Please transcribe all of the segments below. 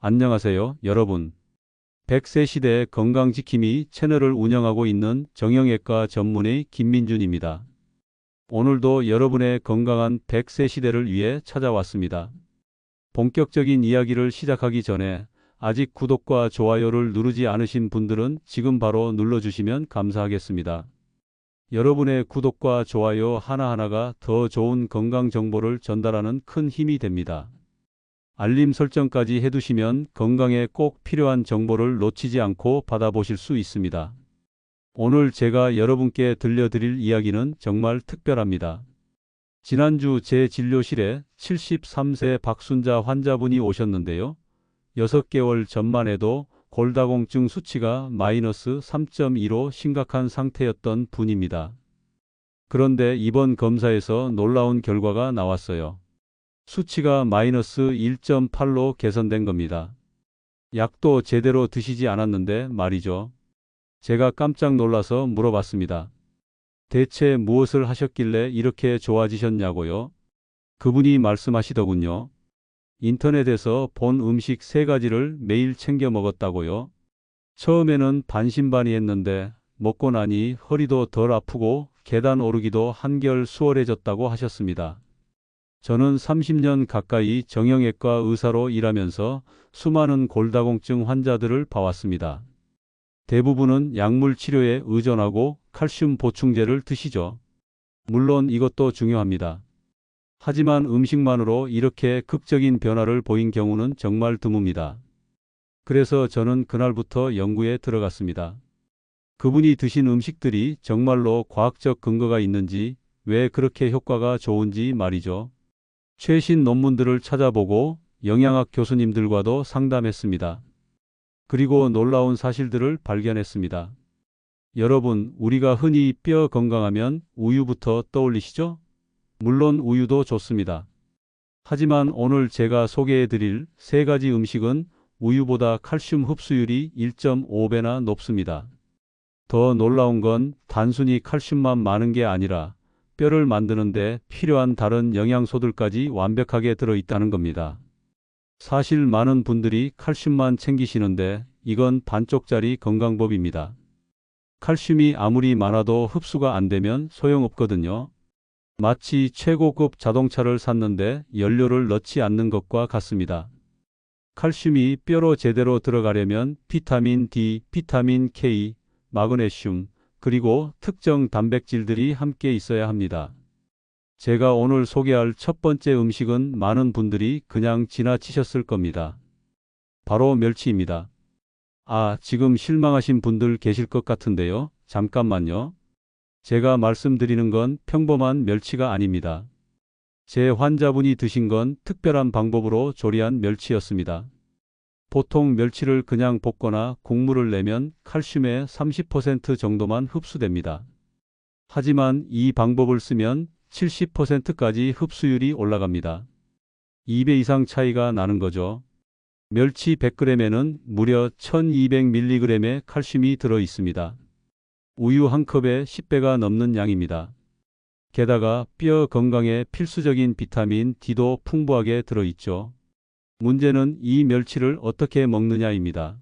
안녕하세요, 여러분. 100세 시대 건강지킴이 채널을 운영하고 있는 정형외과 전문의 김민준입니다. 오늘도 여러분의 건강한 100세 시대를 위해 찾아왔습니다. 본격적인 이야기를 시작하기 전에 아직 구독과 좋아요를 누르지 않으신 분들은 지금 바로 눌러주시면 감사하겠습니다. 여러분의 구독과 좋아요 하나하나가 더 좋은 건강 정보를 전달하는 큰 힘이 됩니다. 알림 설정까지 해두시면 건강에 꼭 필요한 정보를 놓치지 않고 받아보실 수 있습니다. 오늘 제가 여러분께 들려드릴 이야기는 정말 특별합니다. 지난주 제 진료실에 73세 박순자 환자분이 오셨는데요. 6개월 전만 해도 골다공증 수치가 마이너스 3.2로 심각한 상태였던 분입니다. 그런데 이번 검사에서 놀라운 결과가 나왔어요. 수치가 마이너스 1.8로 개선된 겁니다. 약도 제대로 드시지 않았는데 말이죠. 제가 깜짝 놀라서 물어봤습니다. 대체 무엇을 하셨길래 이렇게 좋아지셨냐고요? 그분이 말씀하시더군요. 인터넷에서 본 음식 3가지를 매일 챙겨 먹었다고요. 처음에는 반신반의했는데 먹고 나니 허리도 덜 아프고 계단 오르기도 한결 수월해졌다고 하셨습니다. 저는 30년 가까이 정형외과 의사로 일하면서 수많은 골다공증 환자들을 봐왔습니다. 대부분은 약물 치료에 의존하고 칼슘 보충제를 드시죠. 물론 이것도 중요합니다. 하지만 음식만으로 이렇게 극적인 변화를 보인 경우는 정말 드뭅니다. 그래서 저는 그날부터 연구에 들어갔습니다. 그분이 드신 음식들이 정말로 과학적 근거가 있는지, 왜 그렇게 효과가 좋은지 말이죠. 최신 논문들을 찾아보고 영양학 교수님들과도 상담했습니다. 그리고 놀라운 사실들을 발견했습니다. 여러분, 우리가 흔히 뼈 건강하면 우유부터 떠올리시죠? 물론 우유도 좋습니다. 하지만 오늘 제가 소개해드릴 3가지 음식은 우유보다 칼슘 흡수율이 1.5배나 높습니다. 더 놀라운 건 단순히 칼슘만 많은 게 아니라 뼈를 만드는데 필요한 다른 영양소들까지 완벽하게 들어있다는 겁니다. 사실 많은 분들이 칼슘만 챙기시는데 이건 반쪽짜리 건강법입니다. 칼슘이 아무리 많아도 흡수가 안 되면 소용없거든요. 마치 최고급 자동차를 샀는데 연료를 넣지 않는 것과 같습니다. 칼슘이 뼈로 제대로 들어가려면 비타민 D, 비타민 K, 마그네슘, 그리고 특정 단백질들이 함께 있어야 합니다. 제가 오늘 소개할 첫 번째 음식은 많은 분들이 그냥 지나치셨을 겁니다. 바로 멸치입니다. 지금 실망하신 분들 계실 것 같은데요. 잠깐만요. 제가 말씀드리는 건 평범한 멸치가 아닙니다. 제 환자분이 드신 건 특별한 방법으로 조리한 멸치였습니다. 보통 멸치를 그냥 볶거나 국물을 내면 칼슘의 30% 정도만 흡수됩니다. 하지만 이 방법을 쓰면 70%까지 흡수율이 올라갑니다. 2배 이상 차이가 나는 거죠. 멸치 100g에는 무려 1200mg의 칼슘이 들어 있습니다. 우유 한 컵에 10배가 넘는 양입니다. 게다가 뼈 건강에 필수적인 비타민 D도 풍부하게 들어있죠. 문제는 이 멸치를 어떻게 먹느냐입니다.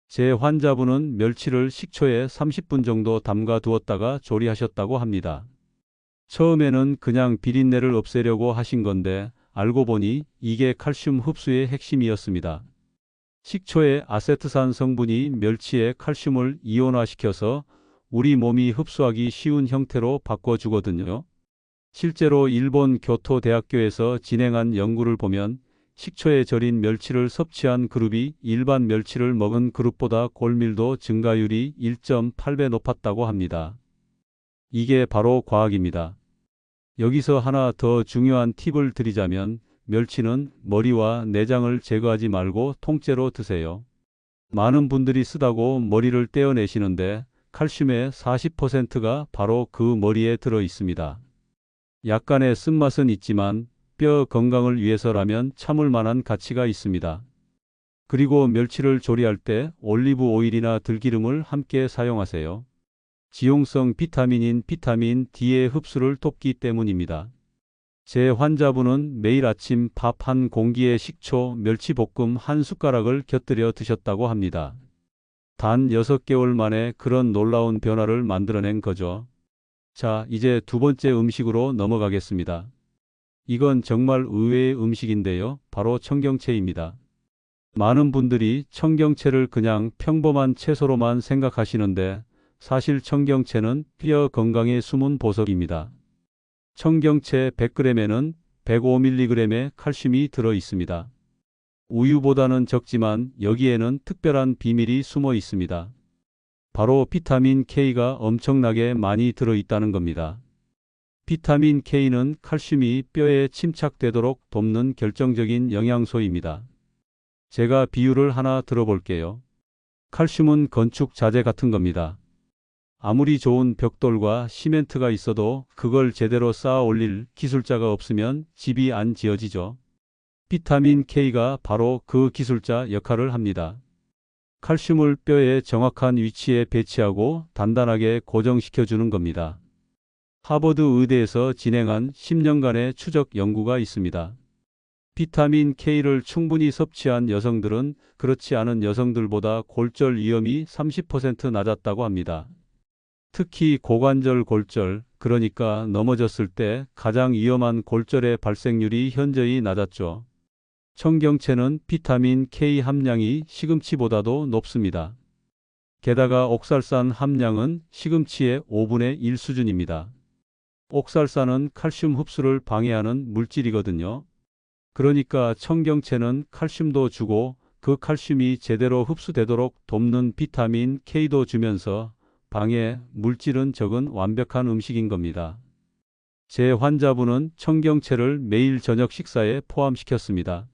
제 환자분은 멸치를 식초에 30분 정도 담가 두었다가 조리하셨다고 합니다. 처음에는 그냥 비린내를 없애려고 하신 건데 알고 보니 이게 칼슘 흡수의 핵심이었습니다. 식초의 아세트산 성분이 멸치의 칼슘을 이온화시켜서 우리 몸이 흡수하기 쉬운 형태로 바꿔주거든요. 실제로 일본 교토대학교에서 진행한 연구를 보면 식초에 절인 멸치를 섭취한 그룹이 일반 멸치를 먹은 그룹보다 골밀도 증가율이 1.8배 높았다고 합니다. 이게 바로 과학입니다. 여기서 하나 더 중요한 팁을 드리자면 멸치는 머리와 내장을 제거하지 말고 통째로 드세요. 많은 분들이 쓰다고 머리를 떼어내시는데 칼슘의 40%가 바로 그 머리에 들어 있습니다. 약간의 쓴맛은 있지만 뼈 건강을 위해서라면 참을 만한 가치가 있습니다. 그리고 멸치를 조리할 때 올리브 오일이나 들기름을 함께 사용하세요. 지용성 비타민인 비타민 D의 흡수를 돕기 때문입니다. 제 환자분은 매일 아침 밥 한 공기에 식초, 멸치볶음 한 숟가락을 곁들여 드셨다고 합니다. 단 6개월 만에 그런 놀라운 변화를 만들어낸 거죠. 자, 이제 두 번째 음식으로 넘어가겠습니다. 이건 정말 의외의 음식인데요. 바로 청경채입니다. 많은 분들이 청경채를 그냥 평범한 채소로만 생각하시는데 사실 청경채는 뼈 건강에 숨은 보석입니다. 청경채 100g에는 105mg의 칼슘이 들어 있습니다. 우유보다는 적지만 여기에는 특별한 비밀이 숨어 있습니다. 바로 비타민 K가 엄청나게 많이 들어 있다는 겁니다. 비타민 K는 칼슘이 뼈에 침착되도록 돕는 결정적인 영양소입니다. 제가 비유를 하나 들어볼게요. 칼슘은 건축 자재 같은 겁니다. 아무리 좋은 벽돌과 시멘트가 있어도 그걸 제대로 쌓아 올릴 기술자가 없으면 집이 안 지어지죠. 비타민 K가 바로 그 기술자 역할을 합니다. 칼슘을 뼈의 정확한 위치에 배치하고 단단하게 고정시켜 주는 겁니다. 하버드 의대에서 진행한 10년간의 추적 연구가 있습니다. 비타민 K를 충분히 섭취한 여성들은 그렇지 않은 여성들보다 골절 위험이 30% 낮았다고 합니다. 특히 고관절 골절, 그러니까 넘어졌을 때 가장 위험한 골절의 발생률이 현저히 낮았죠. 청경채는 비타민 K 함량이 시금치보다도 높습니다. 게다가 옥살산 함량은 시금치의 5분의 1 수준입니다. 옥살산은 칼슘 흡수를 방해하는 물질이거든요. 그러니까 청경채는 칼슘도 주고 그 칼슘이 제대로 흡수되도록 돕는 비타민 K도 주면서 방해 물질은 적은 완벽한 음식인 겁니다. 제 환자분은 청경채를 매일 저녁 식사에 포함시켰습니다.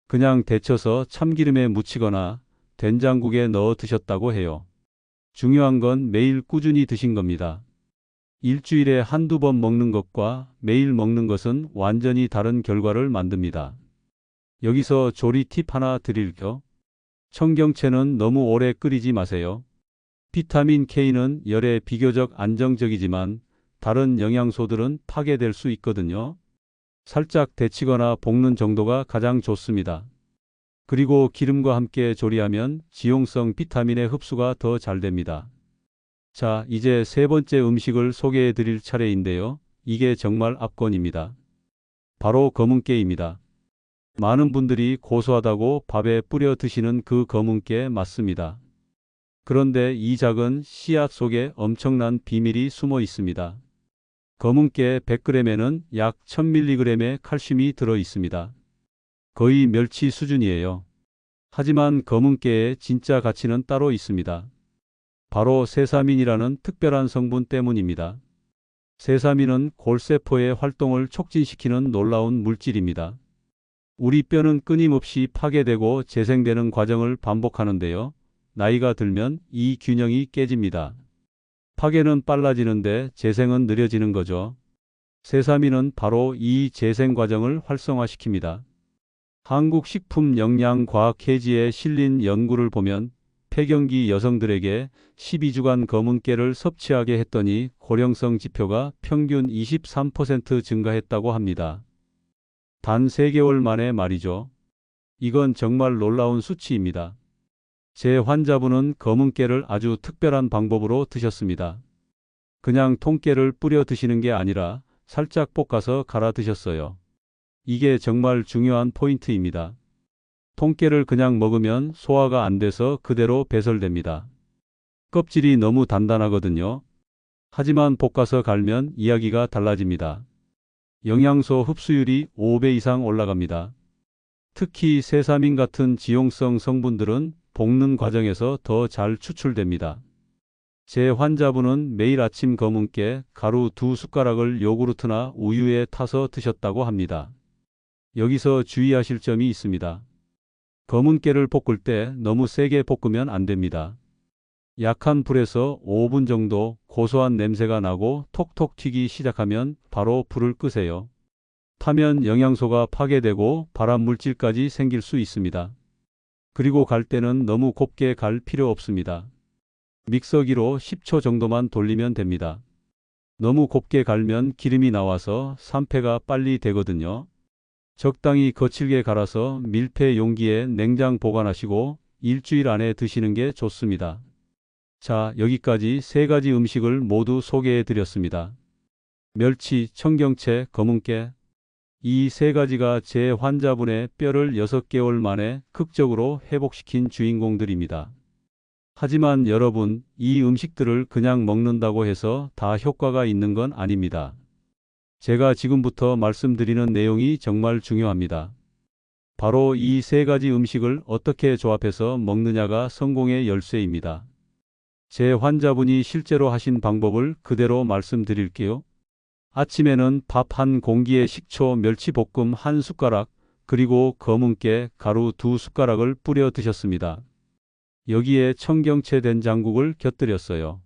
그냥 데쳐서 참기름에 묻히거나 된장국에 넣어 드셨다고 해요. 중요한 건 매일 꾸준히 드신 겁니다. 일주일에 한두 번 먹는 것과 매일 먹는 것은 완전히 다른 결과를 만듭니다. 여기서 조리 팁 하나 드릴게요. 청경채는 너무 오래 끓이지 마세요. 비타민 K는 열에 비교적 안정적이지만 다른 영양소들은 파괴될 수 있거든요. 살짝 데치거나 볶는 정도가 가장 좋습니다. 그리고 기름과 함께 조리하면 지용성 비타민의 흡수가 더 잘 됩니다. 자, 이제 세 번째 음식을 소개해 드릴 차례인데요. 이게 정말 압권입니다. 바로 검은깨입니다. 많은 분들이 고소하다고 밥에 뿌려 드시는 그 검은깨 맞습니다. 그런데 이 작은 씨앗 속에 엄청난 비밀이 숨어 있습니다. 검은깨 100g에는 약 1000mg의 칼슘이 들어 있습니다. 거의 멸치 수준이에요. 하지만 검은깨의 진짜 가치는 따로 있습니다. 바로 세사민이라는 특별한 성분 때문입니다. 세사민은 골세포의 활동을 촉진시키는 놀라운 물질입니다. 우리 뼈는 끊임없이 파괴되고 재생되는 과정을 반복하는데요. 나이가 들면 이 균형이 깨집니다. 파괴는 빨라지는데 재생은 느려지는 거죠. 세사민은 바로 이 재생 과정을 활성화시킵니다. 한국식품영양과학회지에 실린 연구를 보면 폐경기 여성들에게 12주간 검은깨를 섭취하게 했더니 고령성 지표가 평균 23% 증가했다고 합니다. 단 3개월 만에 말이죠. 이건 정말 놀라운 수치입니다. 제 환자분은 검은깨를 아주 특별한 방법으로 드셨습니다. 그냥 통깨를 뿌려 드시는 게 아니라 살짝 볶아서 갈아 드셨어요. 이게 정말 중요한 포인트입니다. 통깨를 그냥 먹으면 소화가 안 돼서 그대로 배설됩니다. 껍질이 너무 단단하거든요. 하지만 볶아서 갈면 이야기가 달라집니다. 영양소 흡수율이 5배 이상 올라갑니다. 특히 세사민 같은 지용성 성분들은 볶는 과정에서 더 잘 추출됩니다. 제 환자분은 매일 아침 검은깨 가루 2숟가락을 요구르트나 우유에 타서 드셨다고 합니다. 여기서 주의하실 점이 있습니다. 검은깨를 볶을 때 너무 세게 볶으면 안 됩니다. 약한 불에서 5분 정도 고소한 냄새가 나고 톡톡 튀기 시작하면 바로 불을 끄세요. 타면 영양소가 파괴되고 발암물질까지 생길 수 있습니다. 그리고 갈 때는 너무 곱게 갈 필요 없습니다. 믹서기로 10초 정도만 돌리면 됩니다. 너무 곱게 갈면 기름이 나와서 산패가 빨리 되거든요. 적당히 거칠게 갈아서 밀폐 용기에 냉장 보관하시고 일주일 안에 드시는 게 좋습니다. 자, 여기까지 세 가지 음식을 모두 소개해 드렸습니다. 멸치, 청경채, 검은깨. 이 세 가지가 제 환자분의 뼈를 6개월 만에 극적으로 회복시킨 주인공들입니다. 하지만 여러분, 이 음식들을 그냥 먹는다고 해서 다 효과가 있는 건 아닙니다. 제가 지금부터 말씀드리는 내용이 정말 중요합니다. 바로 이 세 가지 음식을 어떻게 조합해서 먹느냐가 성공의 열쇠입니다. 제 환자분이 실제로 하신 방법을 그대로 말씀드릴게요. 아침에는 밥 한 공기에 식초, 멸치볶음 한 숟가락, 그리고 검은깨, 가루 2숟가락을 뿌려 드셨습니다. 여기에 청경채 된장국을 곁들였어요.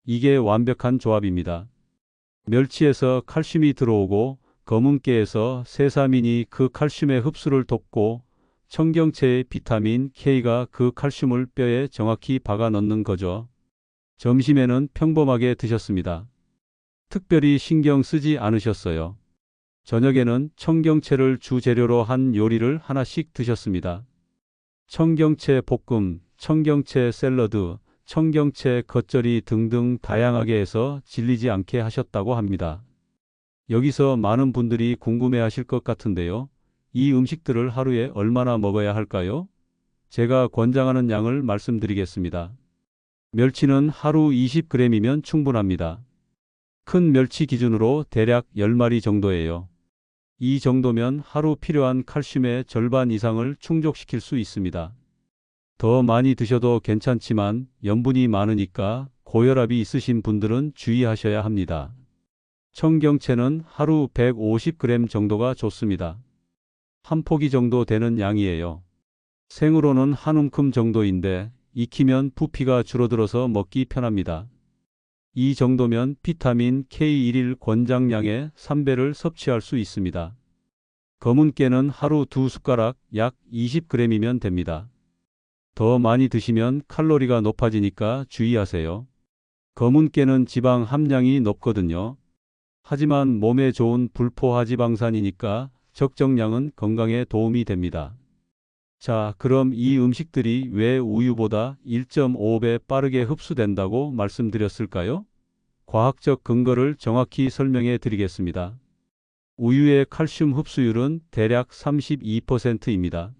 이게 완벽한 조합입니다. 멸치에서 칼슘이 들어오고 검은깨에서 세사민이 그 칼슘의 흡수를 돕고 청경채의 비타민 K가 그 칼슘을 뼈에 정확히 박아 넣는 거죠. 점심에는 평범하게 드셨습니다. 특별히 신경 쓰지 않으셨어요. 저녁에는 청경채를 주재료로 한 요리를 하나씩 드셨습니다. 청경채 볶음, 청경채 샐러드, 청경채 겉절이 등등 다양하게 해서 질리지 않게 하셨다고 합니다. 여기서 많은 분들이 궁금해 하실 것 같은데요. 이 음식들을 하루에 얼마나 먹어야 할까요? 제가 권장하는 양을 말씀드리겠습니다. 멸치는 하루 20g이면 충분합니다. 큰 멸치 기준으로 대략 10마리 정도예요. 이 정도면 하루 필요한 칼슘의 절반 이상을 충족시킬 수 있습니다. 더 많이 드셔도 괜찮지만 염분이 많으니까 고혈압이 있으신 분들은 주의하셔야 합니다. 청경채는 하루 150g 정도가 좋습니다. 한 포기 정도 되는 양이에요. 생으로는 한 움큼 정도인데 익히면 부피가 줄어들어서 먹기 편합니다. 이 정도면 비타민 K 1일 권장량의 3배를 섭취할 수 있습니다. 검은깨는 하루 2숟가락 약 20g이면 됩니다. 더 많이 드시면 칼로리가 높아지니까 주의하세요. 검은깨는 지방 함량이 높거든요. 하지만 몸에 좋은 불포화지방산이니까 적정량은 건강에 도움이 됩니다. 자, 그럼 이 음식들이 왜 우유보다 1.5배 빠르게 흡수된다고 말씀드렸을까요? 과학적 근거를 정확히 설명해 드리겠습니다. 우유의 칼슘 흡수율은 대략 32%입니다.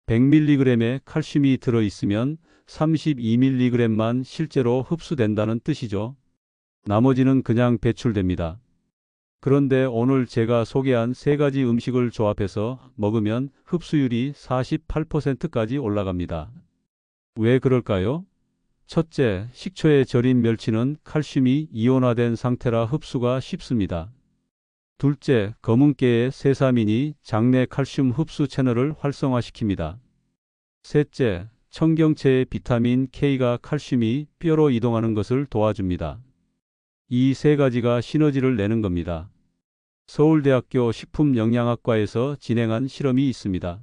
100mg의 칼슘이 들어있으면 32mg만 실제로 흡수된다는 뜻이죠. 나머지는 그냥 배출됩니다. 그런데 오늘 제가 소개한 세 가지 음식을 조합해서 먹으면 흡수율이 48%까지 올라갑니다. 왜 그럴까요? 첫째, 식초에 절인 멸치는 칼슘이 이온화된 상태라 흡수가 쉽습니다. 둘째, 검은깨의 세사민이 장내 칼슘 흡수 채널을 활성화시킵니다. 셋째, 청경채의 비타민 K가 칼슘이 뼈로 이동하는 것을 도와줍니다. 이 세 가지가 시너지를 내는 겁니다. 서울대학교 식품영양학과에서 진행한 실험이 있습니다.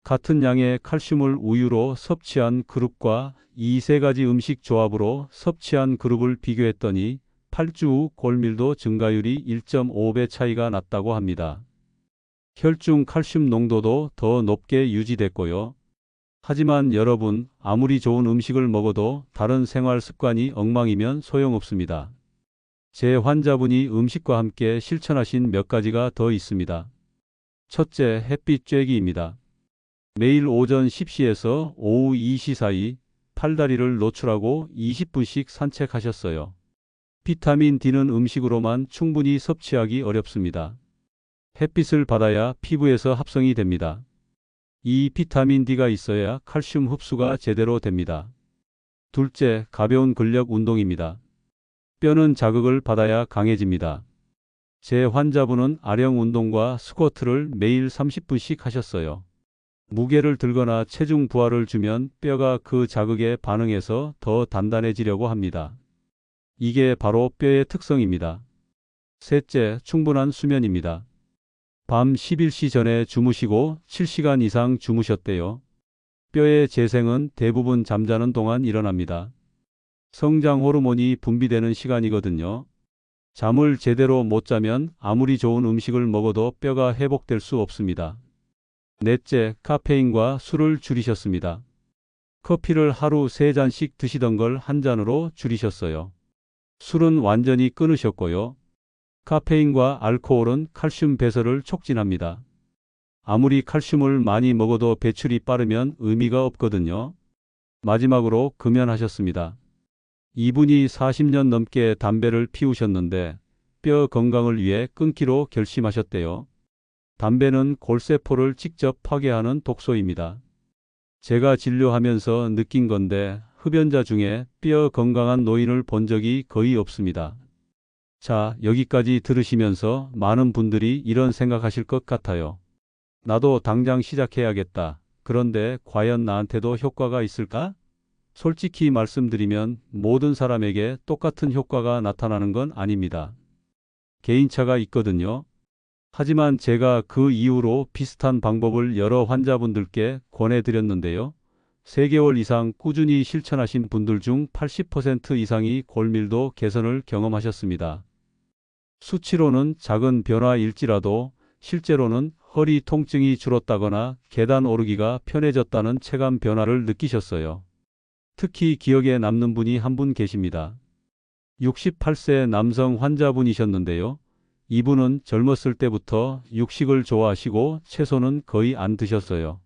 같은 양의 칼슘을 우유로 섭취한 그룹과 이 세 가지 음식 조합으로 섭취한 그룹을 비교했더니 8주 후 골밀도 증가율이 1.5배 차이가 났다고 합니다. 혈중 칼슘 농도도 더 높게 유지됐고요. 하지만 여러분, 아무리 좋은 음식을 먹어도 다른 생활 습관이 엉망이면 소용없습니다. 제 환자분이 음식과 함께 실천하신 몇 가지가 더 있습니다. 첫째, 햇빛 쬐기입니다. 매일 오전 10시에서 오후 2시 사이 팔다리를 노출하고 20분씩 산책하셨어요. 비타민 D는 음식으로만 충분히 섭취하기 어렵습니다. 햇빛을 받아야 피부에서 합성이 됩니다. 이 비타민 D가 있어야 칼슘 흡수가 제대로 됩니다. 둘째, 가벼운 근력 운동입니다. 뼈는 자극을 받아야 강해집니다. 제 환자분은 아령 운동과 스쿼트를 매일 30분씩 하셨어요. 무게를 들거나 체중 부하를 주면 뼈가 그 자극에 반응해서 더 단단해지려고 합니다. 이게 바로 뼈의 특성입니다. 셋째, 충분한 수면입니다. 밤 11시 전에 주무시고 7시간 이상 주무셨대요. 뼈의 재생은 대부분 잠자는 동안 일어납니다. 성장 호르몬이 분비되는 시간이거든요. 잠을 제대로 못 자면 아무리 좋은 음식을 먹어도 뼈가 회복될 수 없습니다. 넷째, 카페인과 술을 줄이셨습니다. 커피를 하루 3잔씩 드시던 걸 한 잔으로 줄이셨어요. 술은 완전히 끊으셨고요. 카페인과 알코올은 칼슘 배설을 촉진합니다. 아무리 칼슘을 많이 먹어도 배출이 빠르면 의미가 없거든요. 마지막으로 금연하셨습니다. 이분이 40년 넘게 담배를 피우셨는데 뼈 건강을 위해 끊기로 결심하셨대요. 담배는 골세포를 직접 파괴하는 독소입니다. 제가 진료하면서 느낀 건데 흡연자 중에 뼈 건강한 노인을 본 적이 거의 없습니다. 자, 여기까지 들으시면서 많은 분들이 이런 생각하실 것 같아요. 나도 당장 시작해야겠다. 그런데 과연 나한테도 효과가 있을까? 솔직히 말씀드리면 모든 사람에게 똑같은 효과가 나타나는 건 아닙니다. 개인차가 있거든요. 하지만 제가 그 이후로 비슷한 방법을 여러 환자분들께 권해드렸는데요. 3개월 이상 꾸준히 실천하신 분들 중 80% 이상이 골밀도 개선을 경험하셨습니다. 수치로는 작은 변화일지라도 실제로는 허리 통증이 줄었다거나 계단 오르기가 편해졌다는 체감 변화를 느끼셨어요. 특히 기억에 남는 분이 한 분 계십니다. 68세 남성 환자분이셨는데요. 이분은 젊었을 때부터 육식을 좋아하시고 채소는 거의 안 드셨어요.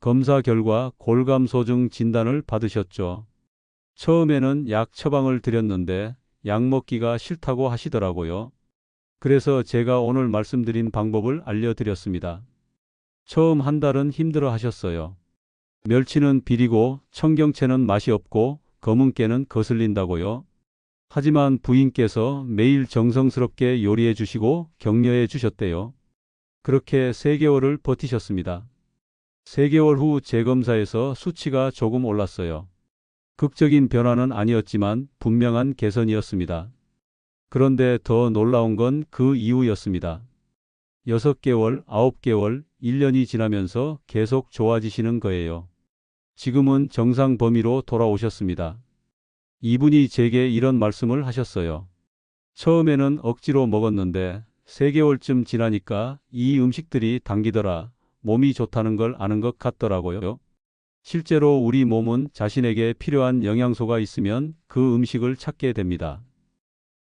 검사 결과 골감소증 진단을 받으셨죠. 처음에는 약 처방을 드렸는데 약 먹기가 싫다고 하시더라고요. 그래서 제가 오늘 말씀드린 방법을 알려드렸습니다. 처음 한 달은 힘들어 하셨어요. 멸치는 비리고 청경채는 맛이 없고 검은깨는 거슬린다고요. 하지만 부인께서 매일 정성스럽게 요리해 주시고 격려해 주셨대요. 그렇게 3개월을 버티셨습니다. 3개월 후 재검사에서 수치가 조금 올랐어요. 극적인 변화는 아니었지만 분명한 개선이었습니다. 그런데 더 놀라운 건 그 이후였습니다. 6개월, 9개월, 1년이 지나면서 계속 좋아지시는 거예요. 지금은 정상 범위로 돌아오셨습니다. 이분이 제게 이런 말씀을 하셨어요. 처음에는 억지로 먹었는데 3개월쯤 지나니까 이 음식들이 당기더라. 몸이 좋다는 걸 아는 것 같더라고요. 실제로 우리 몸은 자신에게 필요한 영양소가 있으면 그 음식을 찾게 됩니다.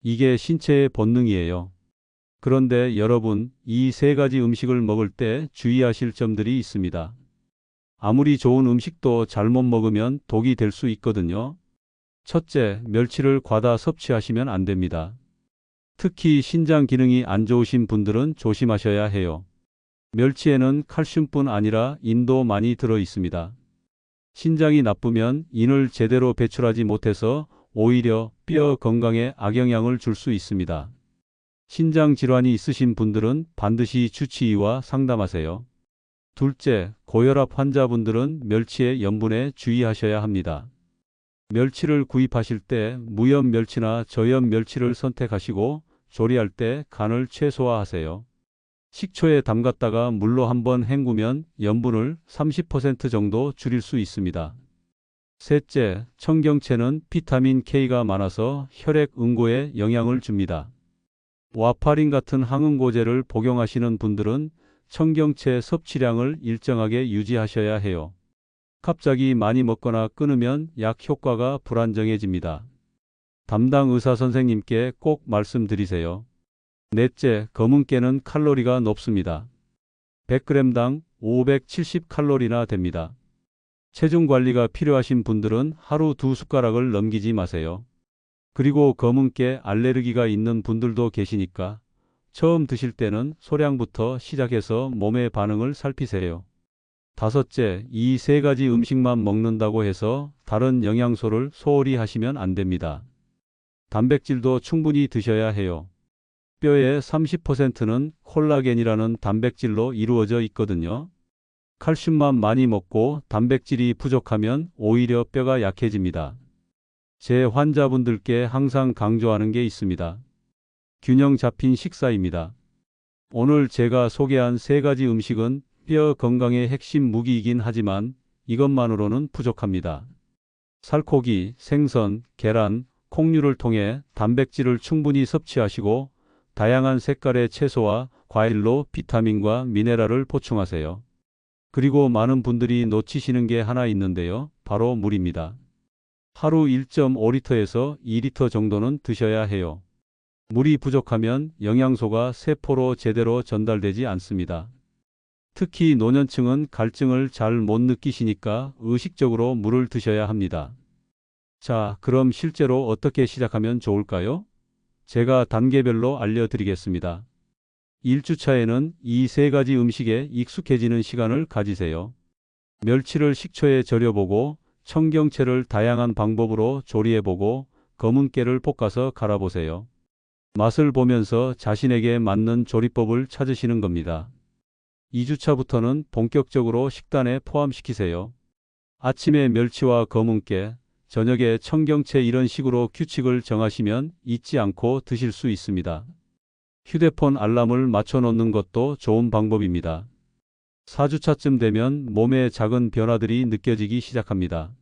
이게 신체의 본능이에요. 그런데 여러분, 이 3가지 음식을 먹을 때 주의하실 점들이 있습니다. 아무리 좋은 음식도 잘못 먹으면 독이 될 수 있거든요. 첫째, 멸치를 과다 섭취하시면 안 됩니다. 특히 신장 기능이 안 좋으신 분들은 조심하셔야 해요. 멸치에는 칼슘뿐 아니라 인도 많이 들어 있습니다. 신장이 나쁘면 인을 제대로 배출하지 못해서 오히려 뼈 건강에 악영향을 줄 수 있습니다. 신장 질환이 있으신 분들은 반드시 주치의와 상담하세요. 둘째, 고혈압 환자분들은 멸치의 염분에 주의하셔야 합니다. 멸치를 구입하실 때 무염 멸치나 저염 멸치를 선택하시고 조리할 때 간을 최소화하세요. 식초에 담갔다가 물로 한번 헹구면 염분을 30% 정도 줄일 수 있습니다. 셋째, 청경채는 비타민 K가 많아서 혈액 응고에 영향을 줍니다. 와파린 같은 항응고제를 복용하시는 분들은 청경채 섭취량을 일정하게 유지하셔야 해요. 갑자기 많이 먹거나 끊으면 약 효과가 불안정해집니다. 담당 의사 선생님께 꼭 말씀드리세요. 넷째, 검은깨는 칼로리가 높습니다. 100g당 570칼로리나 됩니다. 체중 관리가 필요하신 분들은 하루 2숟가락을 넘기지 마세요. 그리고 검은깨 알레르기가 있는 분들도 계시니까 처음 드실 때는 소량부터 시작해서 몸의 반응을 살피세요. 다섯째, 이 3가지 음식만 먹는다고 해서 다른 영양소를 소홀히 하시면 안 됩니다. 단백질도 충분히 드셔야 해요. 뼈의 30%는 콜라겐이라는 단백질로 이루어져 있거든요. 칼슘만 많이 먹고 단백질이 부족하면 오히려 뼈가 약해집니다. 제 환자분들께 항상 강조하는 게 있습니다. 균형 잡힌 식사입니다. 오늘 제가 소개한 3가지 음식은 뼈 건강의 핵심 무기이긴 하지만 이것만으로는 부족합니다. 살코기, 생선, 계란, 콩류를 통해 단백질을 충분히 섭취하시고 다양한 색깔의 채소와 과일로 비타민과 미네랄을 보충하세요. 그리고 많은 분들이 놓치시는 게 하나 있는데요. 바로 물입니다. 하루 1.5리터에서 2리터 정도는 드셔야 해요. 물이 부족하면 영양소가 세포로 제대로 전달되지 않습니다. 특히 노년층은 갈증을 잘 못 느끼시니까 의식적으로 물을 드셔야 합니다. 자, 그럼 실제로 어떻게 시작하면 좋을까요? 제가 단계별로 알려드리겠습니다. 1주차에는 이 세 가지 음식에 익숙해지는 시간을 가지세요. 멸치를 식초에 절여보고 청경채를 다양한 방법으로 조리해보고 검은 깨를 볶아서 갈아보세요. 맛을 보면서 자신에게 맞는 조리법을 찾으시는 겁니다. 2주차부터는 본격적으로 식단에 포함시키세요. 아침에 멸치와 검은 깨, 저녁에 청경채 이런 식으로 규칙을 정하시면 잊지 않고 드실 수 있습니다. 휴대폰 알람을 맞춰 놓는 것도 좋은 방법입니다. 4주차쯤 되면 몸에 작은 변화들이 느껴지기 시작합니다.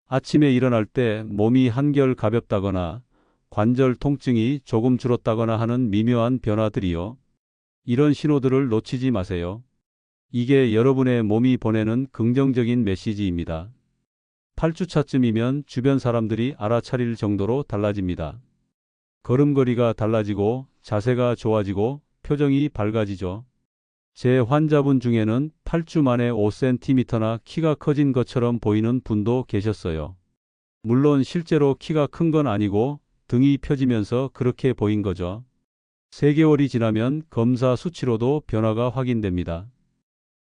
아침에 일어날 때 몸이 한결 가볍다거나 관절 통증이 조금 줄었다거나 하는 미묘한 변화들이요. 이런 신호들을 놓치지 마세요. 이게 여러분의 몸이 보내는 긍정적인 메시지입니다. 8주차쯤이면 주변 사람들이 알아차릴 정도로 달라집니다. 걸음걸이가 달라지고 자세가 좋아지고 표정이 밝아지죠. 제 환자분 중에는 8주 만에 5cm나 키가 커진 것처럼 보이는 분도 계셨어요. 물론 실제로 키가 큰 건 아니고 등이 펴지면서 그렇게 보인 거죠. 3개월이 지나면 검사 수치로도 변화가 확인됩니다.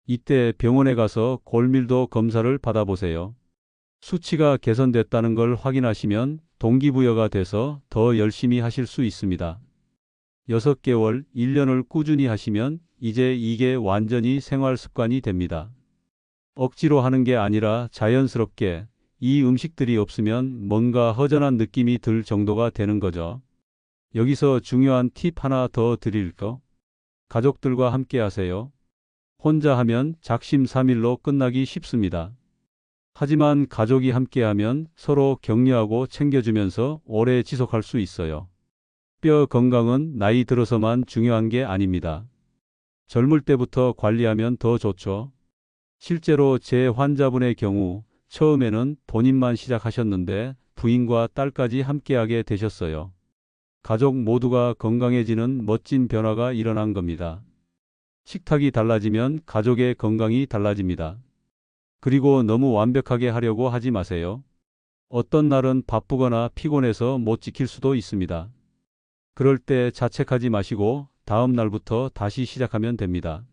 이때 병원에 가서 골밀도 검사를 받아보세요. 수치가 개선됐다는 걸 확인하시면 동기부여가 돼서 더 열심히 하실 수 있습니다. 6개월, 1년을 꾸준히 하시면 이제 이게 완전히 생활 습관이 됩니다. 억지로 하는 게 아니라 자연스럽게 이 음식들이 없으면 뭔가 허전한 느낌이 들 정도가 되는 거죠. 여기서 중요한 팁 하나 더 드릴까? 가족들과 함께 하세요. 혼자 하면 작심삼일로 끝나기 쉽습니다. 하지만 가족이 함께하면 서로 격려하고 챙겨주면서 오래 지속할 수 있어요. 뼈 건강은 나이 들어서만 중요한 게 아닙니다. 젊을 때부터 관리하면 더 좋죠. 실제로 제 환자분의 경우 처음에는 본인만 시작하셨는데 부인과 딸까지 함께하게 되셨어요. 가족 모두가 건강해지는 멋진 변화가 일어난 겁니다. 식탁이 달라지면 가족의 건강이 달라집니다. 그리고 너무 완벽하게 하려고 하지 마세요. 어떤 날은 바쁘거나 피곤해서 못 지킬 수도 있습니다. 그럴 때 자책하지 마시고 다음 날부터 다시 시작하면 됩니다.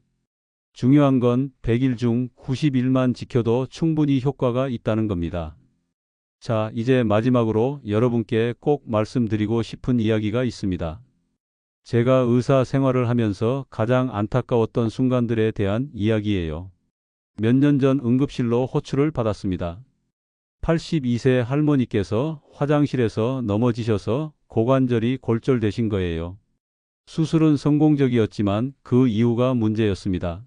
중요한 건 100일 중 90일만 지켜도 충분히 효과가 있다는 겁니다. 자, 이제 마지막으로 여러분께 꼭 말씀드리고 싶은 이야기가 있습니다. 제가 의사 생활을 하면서 가장 안타까웠던 순간들에 대한 이야기예요. 몇 년 전 응급실로 호출을 받았습니다. 82세 할머니께서 화장실에서 넘어지셔서 고관절이 골절되신 거예요. 수술은 성공적이었지만 그 이유가 문제였습니다.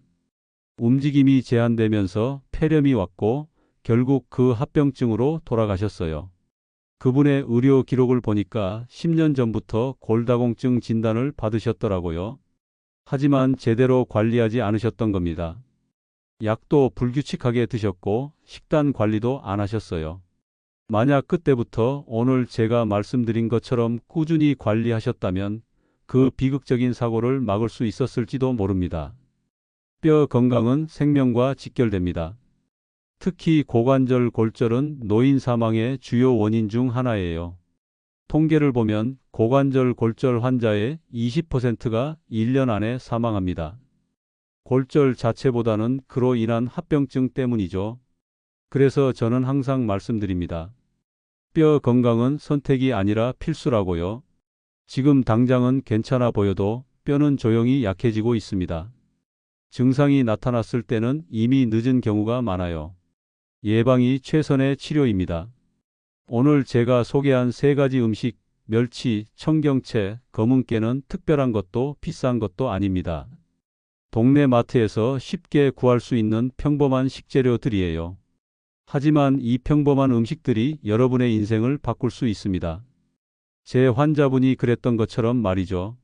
움직임이 제한되면서 폐렴이 왔고 결국 그 합병증으로 돌아가셨어요. 그분의 의료 기록을 보니까 10년 전부터 골다공증 진단을 받으셨더라고요. 하지만 제대로 관리하지 않으셨던 겁니다. 약도 불규칙하게 드셨고 식단 관리도 안 하셨어요. 만약 그때부터 오늘 제가 말씀드린 것처럼 꾸준히 관리하셨다면 그 비극적인 사고를 막을 수 있었을지도 모릅니다. 뼈 건강은 생명과 직결됩니다. 특히 고관절 골절은 노인 사망의 주요 원인 중 하나예요. 통계를 보면 고관절 골절 환자의 20%가 1년 안에 사망합니다. 골절 자체보다는 그로 인한 합병증 때문이죠. 그래서 저는 항상 말씀드립니다. 뼈 건강은 선택이 아니라 필수라고요. 지금 당장은 괜찮아 보여도 뼈는 조용히 약해지고 있습니다. 증상이 나타났을 때는 이미 늦은 경우가 많아요. 예방이 최선의 치료입니다. 오늘 제가 소개한 세 가지 음식, 멸치, 청경채, 검은 깨는 특별한 것도 비싼 것도 아닙니다. 동네 마트에서 쉽게 구할 수 있는 평범한 식재료들이에요. 하지만 이 평범한 음식들이 여러분의 인생을 바꿀 수 있습니다. 제 환자분이 그랬던 것처럼 말이죠.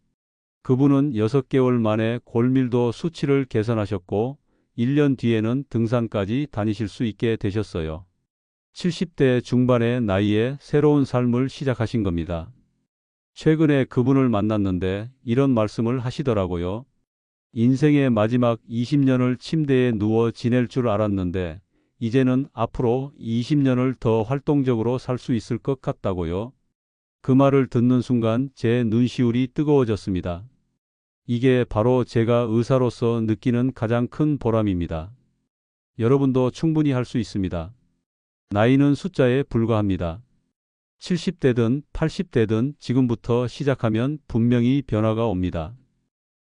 그분은 6개월 만에 골밀도 수치를 개선하셨고 1년 뒤에는 등산까지 다니실 수 있게 되셨어요. 70대 중반의 나이에 새로운 삶을 시작하신 겁니다. 최근에 그분을 만났는데 이런 말씀을 하시더라고요. 인생의 마지막 20년을 침대에 누워 지낼 줄 알았는데 이제는 앞으로 20년을 더 활동적으로 살 수 있을 것 같다고요. 그 말을 듣는 순간 제 눈시울이 뜨거워졌습니다. 이게 바로 제가 의사로서 느끼는 가장 큰 보람입니다. 여러분도 충분히 할 수 있습니다. 나이는 숫자에 불과합니다. 70대든 80대든 지금부터 시작하면 분명히 변화가 옵니다.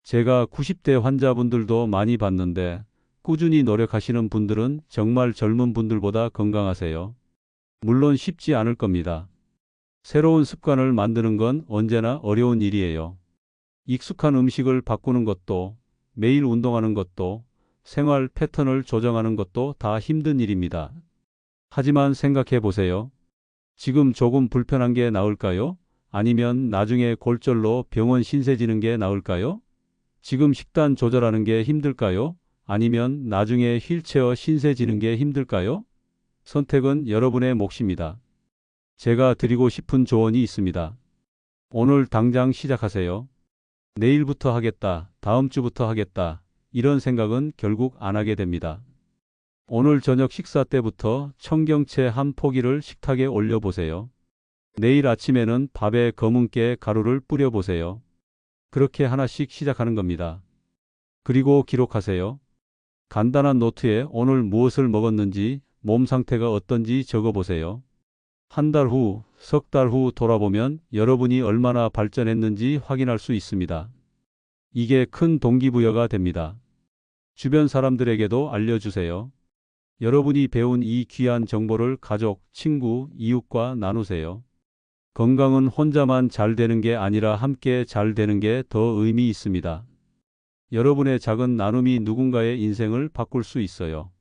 제가 90대 환자분들도 많이 봤는데 꾸준히 노력하시는 분들은 정말 젊은 분들보다 건강하세요. 물론 쉽지 않을 겁니다. 새로운 습관을 만드는 건 언제나 어려운 일이에요. 익숙한 음식을 바꾸는 것도, 매일 운동하는 것도, 생활 패턴을 조정하는 것도 다 힘든 일입니다. 하지만 생각해 보세요. 지금 조금 불편한 게 나을까요? 아니면 나중에 골절로 병원 신세 지는 게 나을까요? 지금 식단 조절하는 게 힘들까요? 아니면 나중에 휠체어 신세 지는 게 힘들까요? 선택은 여러분의 몫입니다. 제가 드리고 싶은 조언이 있습니다. 오늘 당장 시작하세요. 내일부터 하겠다, 다음 주부터 하겠다, 이런 생각은 결국 안 하게 됩니다. 오늘 저녁 식사 때부터 청경채 한 포기를 식탁에 올려보세요. 내일 아침에는 밥에 검은깨 가루를 뿌려보세요. 그렇게 하나씩 시작하는 겁니다. 그리고 기록하세요. 간단한 노트에 오늘 무엇을 먹었는지, 몸 상태가 어떤지 적어보세요. 한 달 후, 석 달 후 돌아보면 여러분이 얼마나 발전했는지 확인할 수 있습니다. 이게 큰 동기부여가 됩니다. 주변 사람들에게도 알려주세요. 여러분이 배운 이 귀한 정보를 가족, 친구, 이웃과 나누세요. 건강은 혼자만 잘 되는 게 아니라 함께 잘 되는 게 더 의미 있습니다. 여러분의 작은 나눔이 누군가의 인생을 바꿀 수 있어요.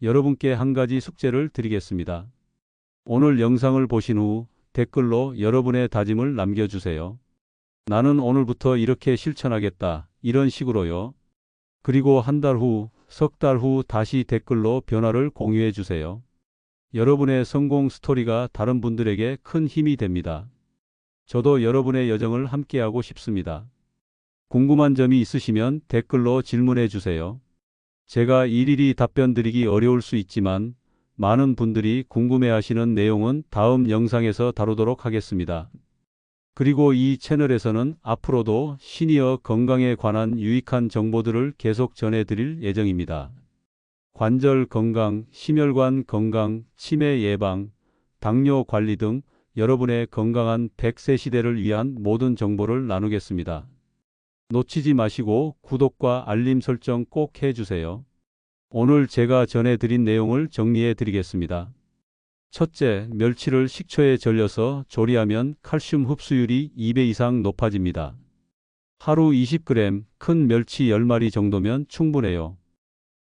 여러분께 한 가지 숙제를 드리겠습니다. 오늘 영상을 보신 후 댓글로 여러분의 다짐을 남겨주세요. 나는 오늘부터 이렇게 실천하겠다. 이런 식으로요. 그리고 한 달 후, 석 달 후 다시 댓글로 변화를 공유해 주세요. 여러분의 성공 스토리가 다른 분들에게 큰 힘이 됩니다. 저도 여러분의 여정을 함께하고 싶습니다. 궁금한 점이 있으시면 댓글로 질문해 주세요. 제가 일일이 답변 드리기 어려울 수 있지만 많은 분들이 궁금해하시는 내용은 다음 영상에서 다루도록 하겠습니다. 그리고 이 채널에서는 앞으로도 시니어 건강에 관한 유익한 정보들을 계속 전해드릴 예정입니다. 관절 건강, 심혈관 건강, 치매 예방, 당뇨 관리 등 여러분의 건강한 100세 시대를 위한 모든 정보를 나누겠습니다. 놓치지 마시고 구독과 알림 설정 꼭 해주세요. 오늘 제가 전해드린 내용을 정리해 드리겠습니다. 첫째, 멸치를 식초에 절여서 조리하면 칼슘 흡수율이 2배 이상 높아집니다. 하루 20g, 큰 멸치 10마리 정도면 충분해요.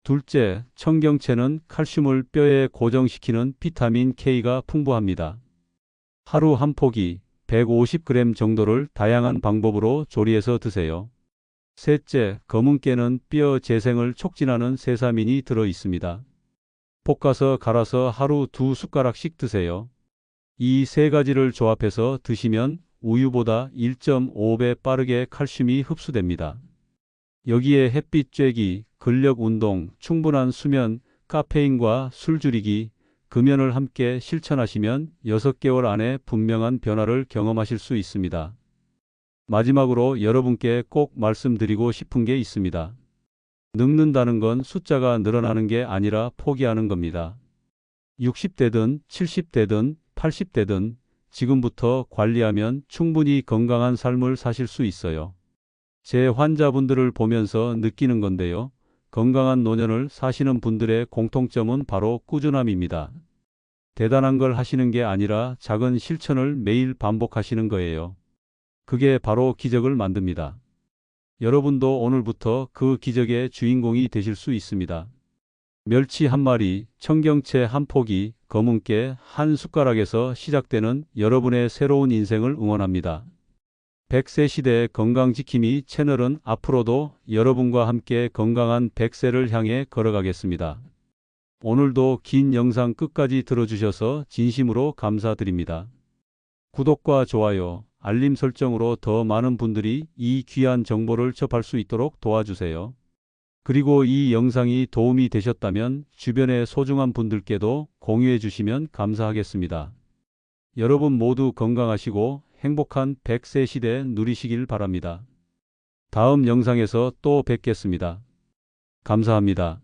둘째, 청경채는 칼슘을 뼈에 고정시키는 비타민 K가 풍부합니다. 하루 한 포기, 150g 정도를 다양한 방법으로 조리해서 드세요. 셋째, 검은깨는 뼈 재생을 촉진하는 세사민이 들어 있습니다. 볶아서 갈아서 하루 2숟가락씩 드세요. 이 세 가지를 조합해서 드시면 우유보다 1.5배 빠르게 칼슘이 흡수됩니다. 여기에 햇빛 쬐기, 근력 운동, 충분한 수면, 카페인과 술 줄이기, 금연을 함께 실천하시면 6개월 안에 분명한 변화를 경험하실 수 있습니다. 마지막으로 여러분께 꼭 말씀드리고 싶은 게 있습니다. 늙는다는 건 숫자가 늘어나는 게 아니라 포기하는 겁니다. 60대든 70대든 80대든 지금부터 관리하면 충분히 건강한 삶을 사실 수 있어요. 제 환자분들을 보면서 느끼는 건데요. 건강한 노년을 사시는 분들의 공통점은 바로 꾸준함입니다. 대단한 걸 하시는 게 아니라 작은 실천을 매일 반복하시는 거예요. 그게 바로 기적을 만듭니다. 여러분도 오늘부터 그 기적의 주인공이 되실 수 있습니다. 멸치 한 마리, 청경채 한 포기, 검은깨 한 숟가락에서 시작되는 여러분의 새로운 인생을 응원합니다. 100세 시대의 건강지킴이 채널은 앞으로도 여러분과 함께 건강한 100세를 향해 걸어가겠습니다. 오늘도 긴 영상 끝까지 들어주셔서 진심으로 감사드립니다. 구독과 좋아요, 알림 설정으로 더 많은 분들이 이 귀한 정보를 접할 수 있도록 도와주세요. 그리고 이 영상이 도움이 되셨다면 주변의 소중한 분들께도 공유해 주시면 감사하겠습니다. 여러분 모두 건강하시고 행복한 100세 시대 누리시길 바랍니다. 다음 영상에서 또 뵙겠습니다. 감사합니다.